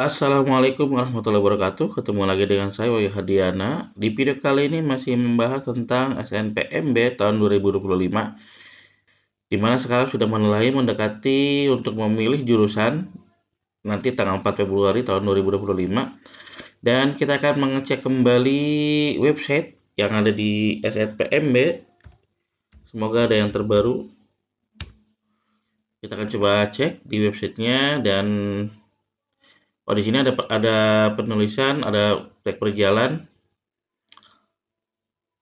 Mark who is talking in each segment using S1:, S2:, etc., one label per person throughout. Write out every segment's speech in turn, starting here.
S1: Assalamualaikum warahmatullahi wabarakatuh. Ketemu lagi dengan saya Wayu Hadiana. Di video kali ini masih membahas tentang SNPMB tahun 2025, di mana sekarang sudah mulai mendekati untuk memilih jurusan nanti tanggal 4 Februari tahun 2025. Dan kita akan mengecek kembali website yang ada di SNPMB. Semoga ada yang terbaru. Kita akan coba cek di websitenya dan di sini ada penulisan, ada tag berjalan.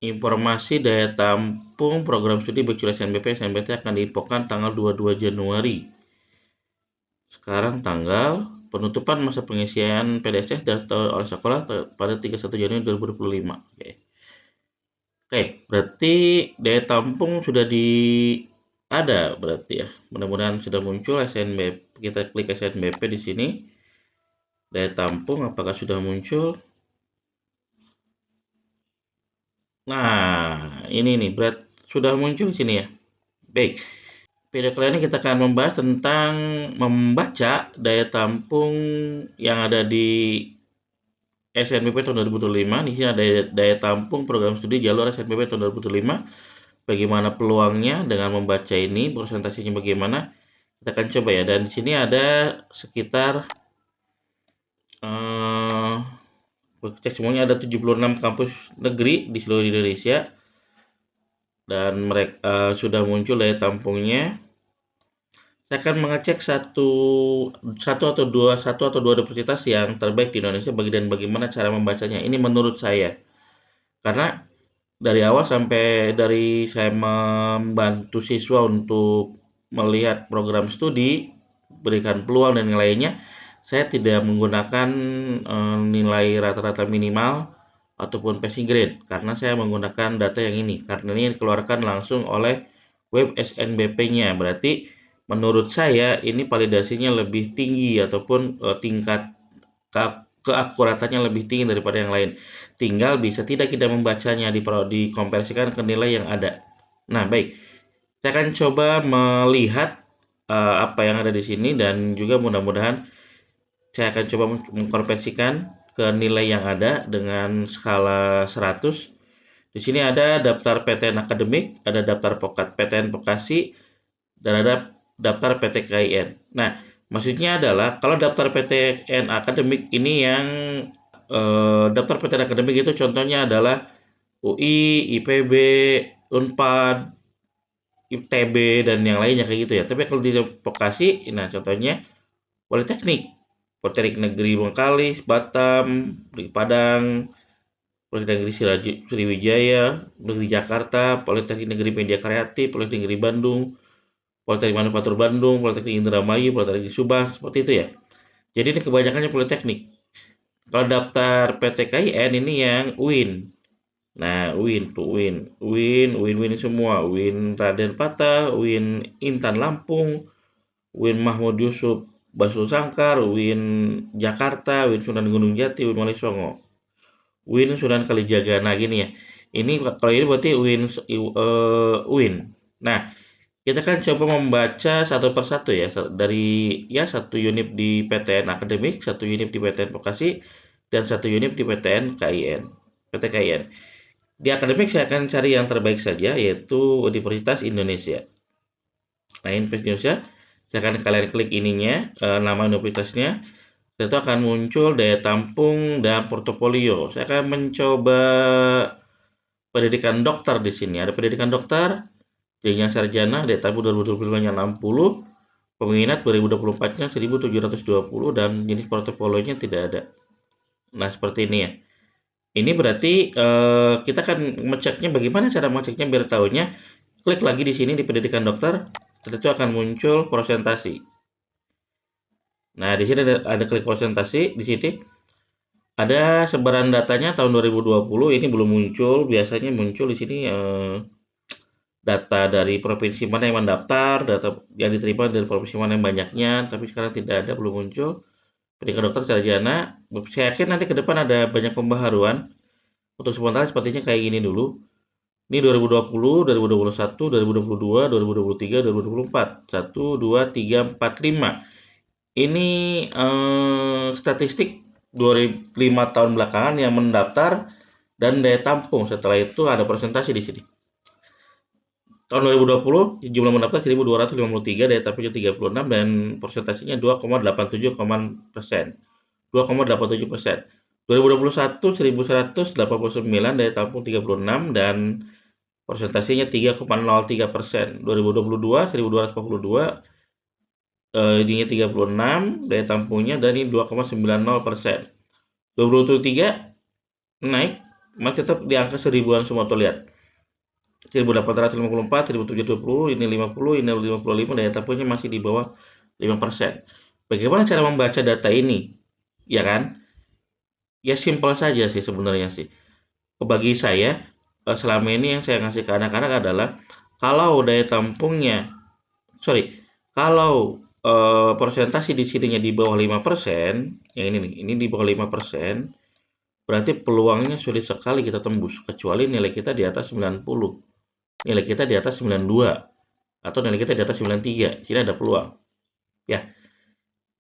S1: Informasi daya tampung program studi baik SNBP SNBT akan diinfokan tanggal 22 Januari. Sekarang tanggal penutupan masa pengisian PDSS oleh sekolah pada 31 Januari 2025. Oke, berarti daya tampung sudah ada berarti ya. Mudah-mudahan sudah muncul SNBP. Kita klik SNBP di sini. Daya tampung apakah sudah muncul? Nah, ini nih, sudah muncul di sini ya. Baik. Video kali ini kita akan membahas tentang membaca daya tampung yang ada di SNBP tahun 2025. Di sini ada daya tampung program studi jalur SNBP tahun 2025. Bagaimana peluangnya dengan membaca ini, presentasinya bagaimana? Kita akan coba ya. Dan di sini ada sekitar cek semuanya ada 76 kampus negeri di seluruh Indonesia. Dan mereka sudah muncul daya tampungnya. Saya akan mengecek satu atau dua universitas yang terbaik di Indonesia dan bagaimana cara membacanya. Ini menurut saya. Karena dari awal sampai dari saya membantu siswa untuk melihat program studi, berikan peluang dan lainnya, saya tidak menggunakan nilai rata-rata minimal ataupun passing grade karena saya menggunakan data yang ini. Karena ini dikeluarkan langsung oleh web SNBP-nya. Berarti menurut saya ini validasinya lebih tinggi ataupun tingkat keakuratannya lebih tinggi daripada yang lain. Tinggal bisa tidak kita membacanya dikonversikan ke nilai yang ada. Nah, baik. Saya akan coba melihat apa yang ada di sini dan juga mudah-mudahan saya akan coba mengkonversikan ke nilai yang ada dengan skala 100. Di sini ada daftar PTN akademik, ada daftar PTN vokasi, dan ada daftar PTKIN. Nah, maksudnya adalah kalau daftar PTN akademik ini yang daftar PTN akademik itu contohnya adalah UI, IPB, Unpad, ITB, dan yang lainnya kayak gitu ya. Tapi kalau di vokasi, nah contohnya Politeknik, Politeknik Negeri Bengkalis, Batam, di Padang, Politeknik Negeri Sriwijaya, Negeri Jakarta, Politeknik Negeri Media Kreatif, Politeknik Negeri Bandung, Politeknik Manufaktur Bandung, Politeknik Indramayu, Politeknik Subang, seperti itu ya. Jadi ini kebanyakannya politeknik. Kalau daftar PTKIN ini yang UIN. Nah, UIN tuh UIN semua. UIN Raden Patah, UIN Intan Lampung, UIN Mahmud Yusuf Basul Sangkar, UIN Jakarta, UIN Sunan Gunung Jati, UIN Wali Songo, UIN Sunan Kalijaga. Nah, gini ya. Ini kalau ini berarti UIN. Nah, kita kan coba membaca satu persatu ya, dari ya satu unit di PTN akademik, satu unit di PTN vokasi, dan satu unit di PTKIN. Di akademik saya akan cari yang terbaik saja, yaitu Universitas Indonesia. Nah, Universitas Indonesia, saya akan kalian klik ininya, nama universitasnya, itu akan muncul daya tampung dan portofolio. Saya akan mencoba pendidikan dokter di sini. Ada pendidikan dokter, jenjang sarjana, daya tampung 2025-nya 60, peminat 2024-nya 1720, dan jenis portofolionya tidak ada. Nah, seperti ini ya. Ini berarti kita akan mengeceknya bagaimana cara mengeceknya biar tahunya. Klik lagi di sini di pendidikan dokter, tentu akan muncul presentasi. Nah, di sini ada klik presentasi di sini. Ada sebaran datanya tahun 2020, ini belum muncul. Biasanya muncul di sini data dari provinsi mana yang mendaftar, data yang diterima dari provinsi mana yang banyaknya, tapi sekarang tidak ada, belum muncul. Pendidikan dokter sarjana, saya yakin nanti ke depan ada banyak pembaharuan. Untuk sementara sepertinya kayak gini dulu. Ini 2020, 2021, 2022, 2023, 2024. 1, 2, 3, 4, 5. Ini statistik 5 tahun belakangan yang mendaftar dan daya tampung. Setelah itu ada presentasi di sini. Tahun 2020 jumlah mendaftar 1.253, daya tampungnya 36 dan persentasenya 2,87%. 2,87%. 2021 1.189, daya tampung 36 dan persentasenya 3,03%. 2022 1.242, ininya 36, daya tampungnya dari 2,90%. 2023 naik, masih tetap di angka seribuan semua tuh lihat. 1.854, 1.720, ini 50, ini 55, daya tampungnya masih di bawah 5%. Bagaimana cara membaca data ini? Ya kan? Ya simpel saja sih sebenarnya sih. Bagi saya, selama ini yang saya ngasih ke anak-anak adalah kalau daya tampungnya, sorry, kalau persentase di sininya di bawah 5%, yang ini nih, ini di bawah 5%, berarti peluangnya sulit sekali kita tembus, kecuali nilai kita di atas 90, nilai kita di atas 92, atau nilai kita di atas 93, sini ada peluang. Ya,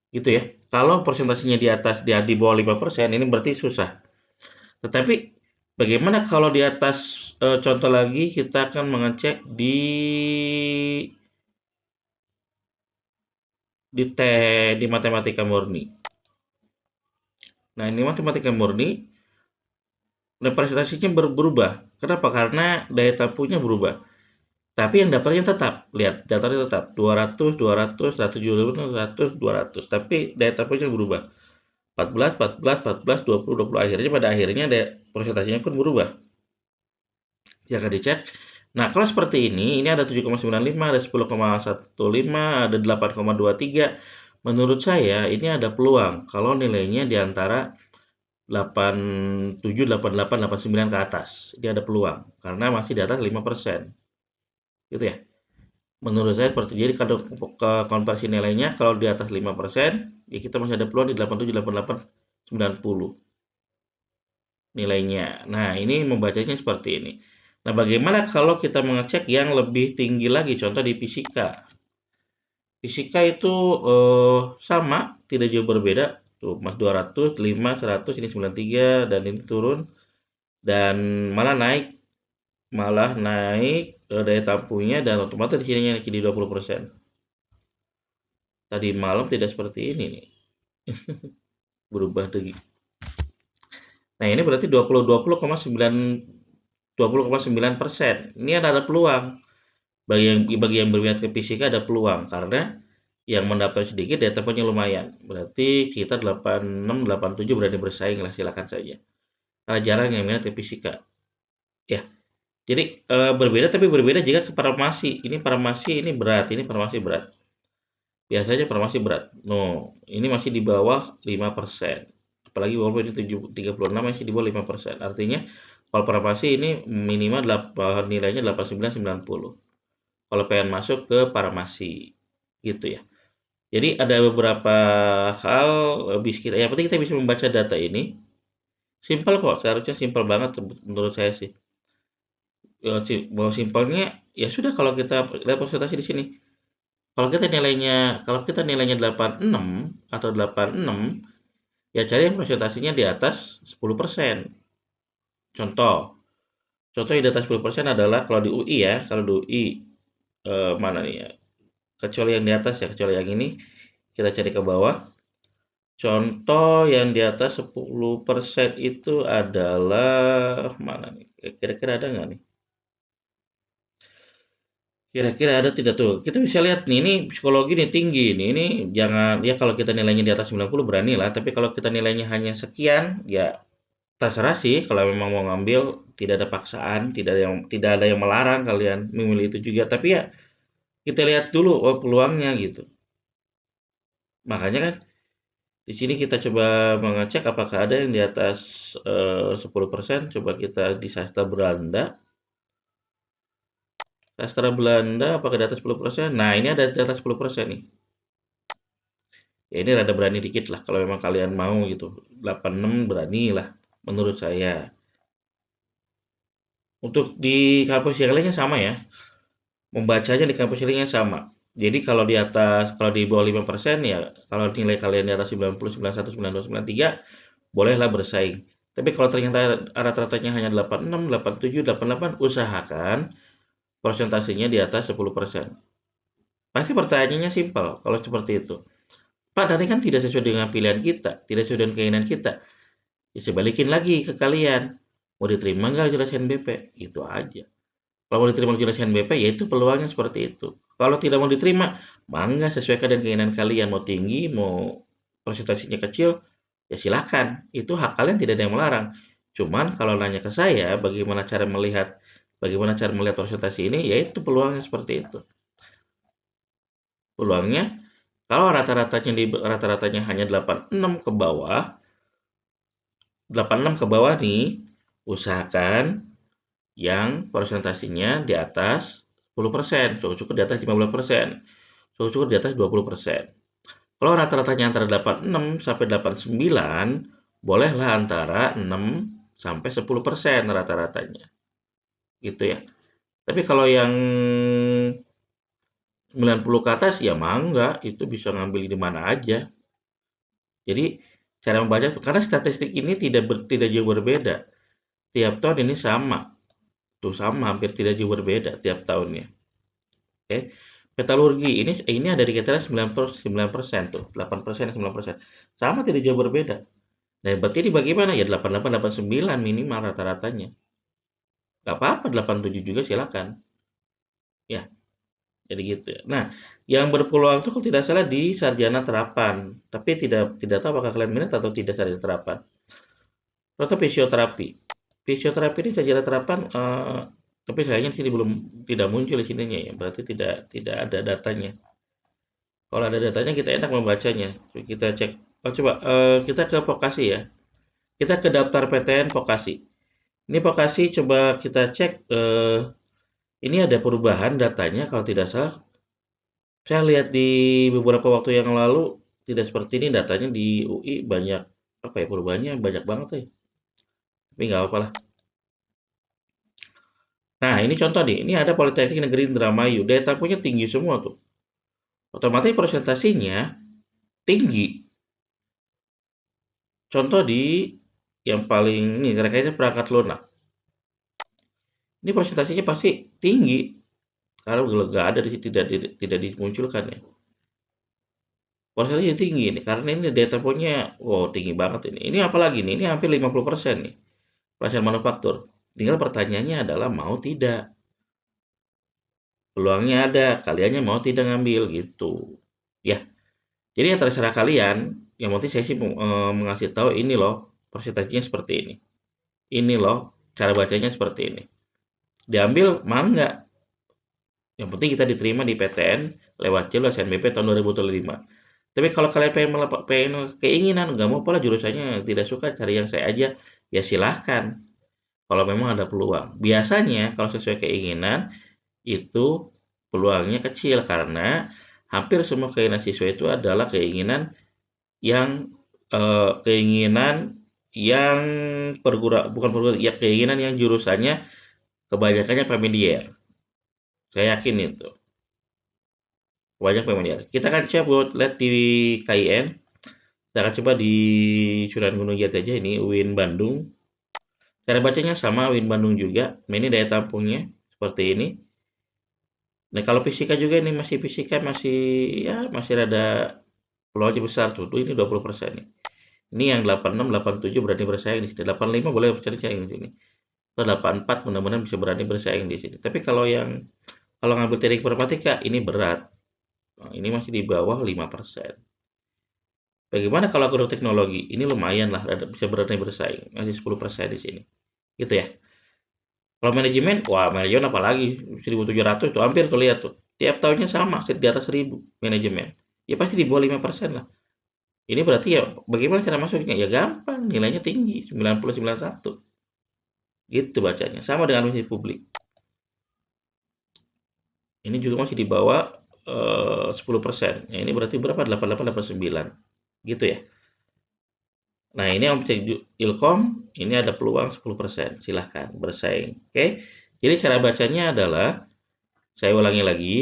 S1: gitu ya. Kalau persentasenya di atas, di bawah 5%, ini berarti susah. Tetapi bagaimana kalau di atas, contoh lagi kita akan mengecek di matematika murni. Nah, ini matematika murni, presentasinya berubah. Kenapa? Karena daya tampungnya berubah. Tapi yang daftarnya tetap, lihat daftarnya tetap 200, 200, 170, 100, 200. Tapi daya tampungnya berubah. 14, 14, 14, 20, 20. Pada akhirnya presentasinya pun berubah. Ya akan dicek. Nah, kalau seperti ini ada 7,95, ada 10,15, ada 8,23. Menurut saya ini ada peluang kalau nilainya di antara 87, 88, 89 ke atas. Ini ada peluang karena masih di atas 5%. Gitu ya. Menurut saya seperti jadi kalau ke konversi nilainya kalau di atas 5%, ya kita masih ada peluang di 87, 88, 90 nilainya. Nah, ini membacanya seperti ini. Nah, bagaimana kalau kita mengecek yang lebih tinggi lagi, contoh di fisika. Fisika itu sama, tidak jauh berbeda. Tuh, Mas 200, 5, 100, ini 93 dan ini turun dan malah naik daya tampungnya dan otomatis di sininya jadi 20%. Tadi malam tidak seperti ini nih. Berubah lagi. Nah, ini berarti 20,9%. Ini ada peluang. Bagi yang berminat ke fisika ada peluang karena yang mendaftar sedikit daya tampungnya lumayan. Berarti kita 86, 87 berani bersaing lah, silakan saja. Karena jarang yang minat ke fisika. Ya, jadi berbeda tapi berbeda jika ke farmasi. Ini farmasi ini berat, ini farmasi berat. Biasanya farmasi berat. No, ini masih di bawah 5%. Apalagi walaupun ini 36 masih di bawah 5%. Artinya kalau farmasi ini minimal nilainya 89, 90. Kalau pengen masuk ke farmasi gitu ya. Jadi ada beberapa hal yang penting kita bisa membaca data ini. Simpel kok, seharusnya simpel banget menurut saya sih. Bahwa simpelnya ya sudah kalau kita lihat presentasi di sini. Kalau kita nilainya 86 atau 86, ya cari yang presentasinya di atas 10%. Contoh, contoh yang di atas 10% adalah kalau di UI ya, kalau di UI mana nih ya? Kecuali yang di atas ya, kecuali yang ini kita cari ke bawah. Contoh yang di atas 10% itu adalah mana nih? Kira-kira ada nggak nih? Kira-kira ada tidak tuh? Kita bisa lihat nih, ini psikologi nih tinggi nih. Ini jangan ya kalau kita nilainya di atas 90 berani lah, tapi kalau kita nilainya hanya sekian, ya terserah sih kalau memang mau ngambil, tidak ada paksaan, tidak ada yang melarang kalian memilih itu juga. Tapi ya kita lihat dulu peluangnya gitu. Makanya kan di sini kita coba mengecek apakah ada yang di atas 10%. Coba kita di sastra Belanda. Sastra Belanda apakah di atas 10%? Nah, ini ada di atas 10% nih. Ya ini rada berani dikit lah kalau memang kalian mau gitu. 86 berani lah menurut saya. Untuk di kampus yang lainnya sama ya. Membacanya di kampus yang lainnya sama. Jadi kalau di atas, kalau di bawah 5% ya, kalau nilai kalian di atas 90, 91, 92, 93, bolehlah bersaing. Tapi kalau ternyata rata-ratanya hanya 86, 87, 88, usahakan persentasenya di atas 10%. Pasti pertanyaannya simpel kalau seperti itu. Pak, tadi kan tidak sesuai dengan pilihan kita, tidak sesuai dengan keinginan kita. Ya sebalikin lagi ke kalian. Mau diterima nggak jelas NBP? Itu aja. Kalau mau diterima jelas NBP, ya itu peluangnya seperti itu. Kalau tidak mau diterima, mangga sesuaikan dengan keinginan kalian. Mau tinggi, mau presentasinya kecil, ya silakan. Itu hak kalian, tidak ada yang melarang. Cuman kalau nanya ke saya, bagaimana cara melihat presentasi ini, ya itu peluangnya seperti itu. Peluangnya kalau rata-ratanya hanya 86 ke bawah, 86 ke bawah nih, usahakan yang presentasinya di atas 10%, cukup-cukup di atas 15%, cukup-cukup di atas 20%. Kalau rata-ratanya antara 86 sampai 89, bolehlah antara 6 sampai 10% rata-ratanya. Gitu ya. Tapi kalau yang 90 ke atas ya mangga, itu bisa ngambil di mana aja. Jadi cara membaca karena statistik ini tidak jauh berbeda. Tiap tahun ini sama. Tuh sama, hampir tidak jauh berbeda tiap tahunnya. Oke. Metalurgi ini ada di kita 9% tuh, 8%, 9%. Sama, tidak jauh berbeda. Nah, berarti ini bagaimana? Ya 88, 89 minimal rata-ratanya. Nggak apa-apa 87 juga silakan. Ya, jadi gitu ya. Nah, yang berpeluang itu kalau tidak salah di sarjana terapan, tapi tidak tidak tahu apakah kalian minat atau tidak sarjana terapan. Atau fisioterapi. Fisioterapi ini sarjana terapan, tapi sayangnya di sini tidak muncul di sininya ya, berarti tidak tidak ada datanya. Kalau ada datanya kita enak membacanya. Kita cek. Oh coba kita ke vokasi ya. Kita ke daftar PTN vokasi. Ini vokasi coba kita cek. Ini ada perubahan datanya kalau tidak salah. Saya lihat di beberapa waktu yang lalu tidak seperti ini datanya di UI banyak apa ya perubahannya banyak banget ya. Tapi nggak apa-apa lah. Nah ini contoh nih. Ini ada Politeknik Negeri Indramayu. Daya tampungnya tinggi semua tuh. Otomatis presentasinya tinggi. Contoh di yang paling nih kira-kira perangkat lunak. Ini presentasinya pasti tinggi karena nggak ada di situ tidak dimunculkan ya. Presentasinya tinggi nih karena ini data poinnya wow tinggi banget ini. Ini apalagi nih? Ini hampir 50% nih. Pelaksanaan manufaktur. Tinggal pertanyaannya adalah mau tidak. Peluangnya ada, kaliannya mau tidak ngambil gitu. Ya, jadi ya terserah kalian. Yang penting saya sih mengasih tahu ini loh, presentasinya seperti ini. Ini loh, cara bacanya seperti ini. Diambil mangga. Yang penting kita diterima di PTN lewat jalur SNBP tahun 2025. Tapi kalau kalian pengen keinginan, nggak mau pola jurusannya tidak suka cari yang saya aja, ya silahkan. Kalau memang ada peluang. Biasanya kalau sesuai keinginan itu peluangnya kecil karena hampir semua keinginan siswa itu adalah yang keinginan yang bukan perguruan, ya keinginan yang jurusannya kebanyakannya familiar. Saya yakin itu. Banyak familiar. Kita akan coba buat lihat di KIN. Kita akan coba di Sunan Gunung Jati aja ini UIN Bandung. Cara bacanya sama UIN Bandung juga. Nah, ini daya tampungnya seperti ini. Nah, kalau fisika juga ini masih ya masih rada peluangnya besar tuh. Ini 20% nih. Ini yang 86, 87 berani bersaing di sini. 85 boleh bersaing di sini. Atau 84 mudah-mudahan bisa berani bersaing di sini. Tapi kalau ngambil teknik informatika ini berat. Nah, ini masih di bawah 5%. Bagaimana kalau agroteknologi? Ini lumayan lah, bisa berani bersaing. Masih 10% di sini. Gitu ya. Kalau manajemen, wah manajemen apalagi 1.700 tuh hampir tuh lihat tuh. Tiap tahunnya sama, di atas 1.000 manajemen. Ya pasti di bawah 5% lah. Ini berarti ya bagaimana cara masuknya? Ya gampang, nilainya tinggi, 90, 91. Gitu bacanya. Sama dengan bisnis publik. Ini juga masih di bawah 10%. Ya, ini berarti berapa? 88, 89. Gitu ya. Nah, ini yang cek Ilkom, ini ada peluang 10%. Silahkan bersaing. Oke. Jadi cara bacanya adalah, saya ulangi lagi,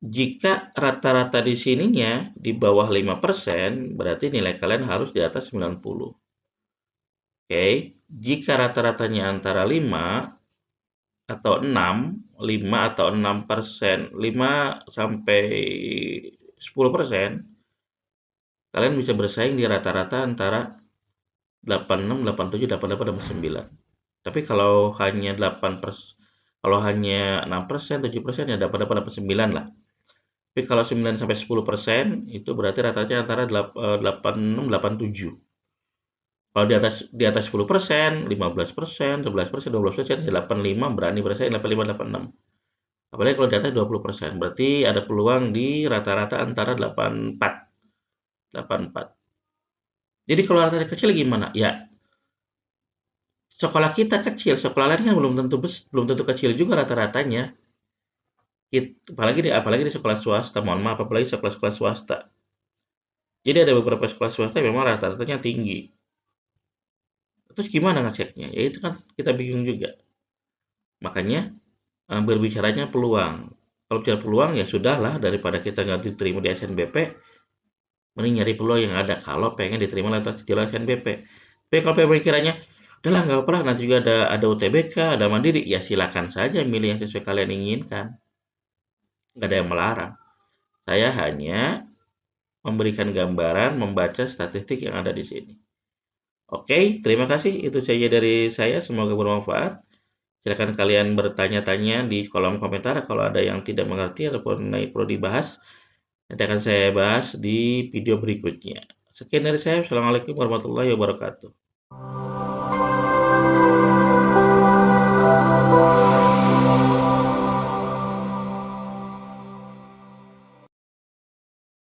S1: Jika rata-rata di sininya di bawah 5%, berarti nilai kalian harus di atas 90. Oke, jika rata-ratanya antara 5 atau 6, 5 atau 6%, 5 sampai 10%, kalian bisa bersaing di rata-rata antara 86, 87, 88, 89. Tapi kalau hanya 6%, 7% ya dapat 89 lah. Tapi kalau 9 sampai 10% itu berarti rata-ratanya antara 86, 87. Kalau di atas 10%, 15%, 11%, 12%, ya 85 berani bersaing 85, 86. Apalagi kalau di atas 20%, berarti ada peluang di rata-rata antara 84, 84. Jadi kalau rata-rata kecil gimana? Ya, sekolah kita kecil, sekolah lain kan belum tentu kecil juga rata-ratanya. Apalagi di sekolah swasta, mohon maaf, apalagi sekolah-sekolah swasta. Jadi ada beberapa sekolah swasta yang memang rata-ratanya tinggi. Terus gimana ngeceknya? Ya itu kan kita bingung juga. Makanya berbicaranya peluang. Kalau bicara peluang ya sudahlah, daripada kita nggak diterima di SNBP, mending nyari peluang yang ada kalau pengen diterima lewat jalur SNBP. Tapi kalau pemikirannya, udahlah nggak apa-apa, nanti juga ada UTBK, ada Mandiri, ya silakan saja milih yang sesuai kalian inginkan. Nggak ada yang melarang. Saya hanya memberikan gambaran, membaca statistik yang ada di sini. Oke, terima kasih. Itu saja dari saya. Semoga bermanfaat. Silakan kalian bertanya-tanya di kolom komentar kalau ada yang tidak mengerti ataupun perlu dibahas. Nanti akan saya bahas di video berikutnya. Sekian dari saya. Assalamualaikum warahmatullahi wabarakatuh.